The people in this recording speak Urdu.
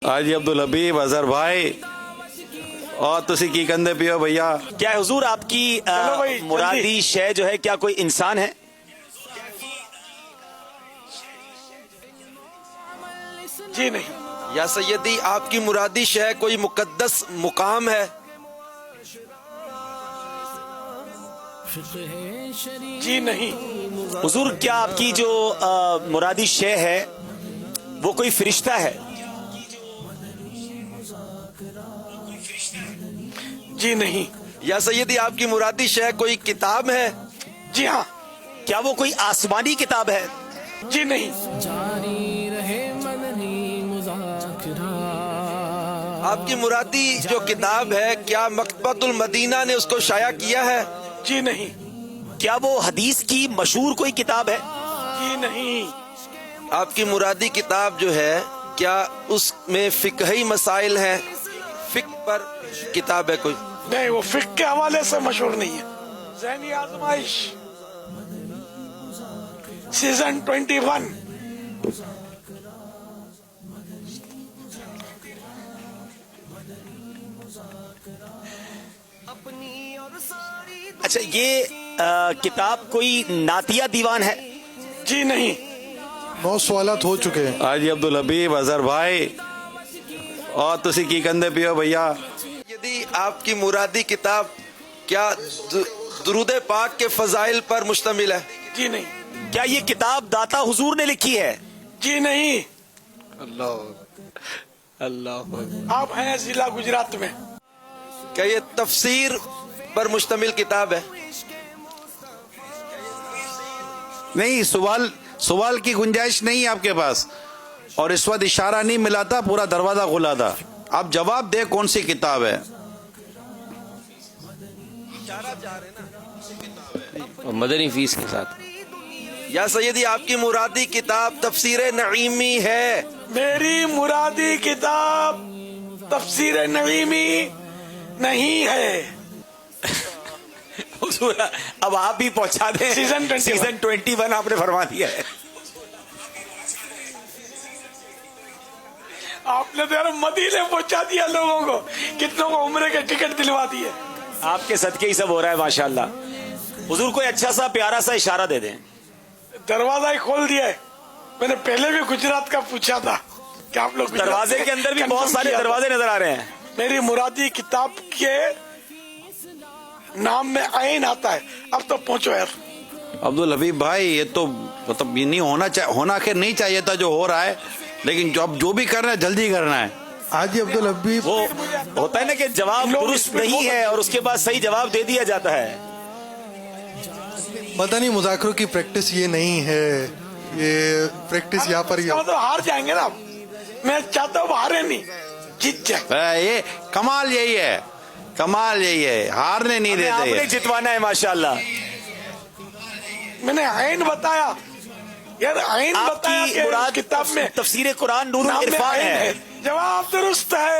حاجی عبدالحبیب اظہر بھائی اور تسی کی کندے پیو بھیا. کیا ہے حضور آپ کی مرادی شے جو ہے کیا کوئی انسان ہے؟ جی نہیں. یا سیدی آپ کی مرادی شے کوئی مقدس مقام ہے؟ جی نہیں. حضور کیا آپ کی جو مرادی شے ہے وہ کوئی فرشتہ ہے؟ جی نہیں. یا سیدی آپ کی مرادی شے کوئی کتاب ہے؟ جی ہاں. کیا وہ کوئی آسمانی کتاب ہے؟ جی نہیں. آپ کی مرادی جو کتاب ہے کیا مکتبۃ المدینہ نے اس کو شائع کیا ہے؟ جی نہیں. کیا وہ حدیث کی مشہور کوئی کتاب ہے؟ جی نہیں. آپ کی مرادی کتاب جو ہے کیا اس میں فقہی مسائل ہیں؟ فقہ پر کتاب ہے کوئی؟ نہیں، وہ فقہ کے حوالے سے مشہور نہیں ہے. ذہنی آزمائش سیزن 21. اچھا، یہ کتاب کوئی نعتیہ دیوان ہے؟ جی نہیں. 9 سوالات ہو چکے ہیں. حاجی عبدالحبیب اظہر بھائی اور تسی کی کندے پیو بھیا. یدی آپ کی مرادی کتاب کیا درود پاک کے فضائل پر مشتمل ہے؟ جی نہیں. کیا یہ کتاب داتا حضور نے لکھی ہے؟ جی نہیں. اللہ آپ ہیں ضلع گجرات میں. کیا یہ تفسیر پر مشتمل کتاب ہے؟ نہیں، سوال کی گنجائش نہیں آپ کے پاس، اور اس وقت اشارہ نہیں ملا تھا، پورا دروازہ کھلا تھا. آپ جواب دے کون سی کتاب ہے. مدنی فیس کے ساتھ. یا سیدی آپ کی مرادی کتاب تفسیر نعیمی ہے؟ میری مرادی کتاب تفسیر نعیمی نہیں ہے. حضور اب آپ بھی پہنچا دیں. سیزن 21 آپ نے فرما دیا ہے. آپ نے تو یار مدینے پہنچا دیا لوگوں کو، کتنوں کو عمرے کے ٹکٹ دلوا دیے. آپ کے صدقے ہی سب ہو رہا ہے ماشاءاللہ. حضور کوئی اچھا سا پیارا سا اشارہ دے دیں. دروازہ ہی کھول دیا ہے. میں نے پہلے بھی گجرات کا پوچھا تھا کہ آپ لوگ دروازے کے اندر بھی بہت سارے دروازے نظر آ رہے ہیں. میری مرادی کتاب کے نام میں عین آتا ہے. اب تو پہنچو یار. عبدالحبیب بھائی یہ تو مطلب یہ نہیں ہونا کہ نہیں چاہیے تھا جو ہو رہا ہے، لیکن جو بھی کرنا ہے جلدی کرنا ہے. حاجی عبدالحبیب وہ ہوتا ہے نا کہ جواب درست نہیں ہے اور اس کے بعد صحیح جواب دے دیا جاتا ہے. مدنی مذاکروں کی پریکٹس یہ نہیں ہے، یہ پریکٹس یہاں پر تو ہار جائیں گے نا. میں چاہتا ہوں ہارے نہیں، جیت جائیں. یہ کمال یہی ہے، کمال یہی ہے، ہارنے نہیں آپ نے دیتے. جتوانا ہے ماشاءاللہ. میں نے عین بتایا یار، عین آپ بتایا کی کہ مراد کتاب میں تفسیر قرآن نور نام میں العرفان عین ہے. جواب درست ہے.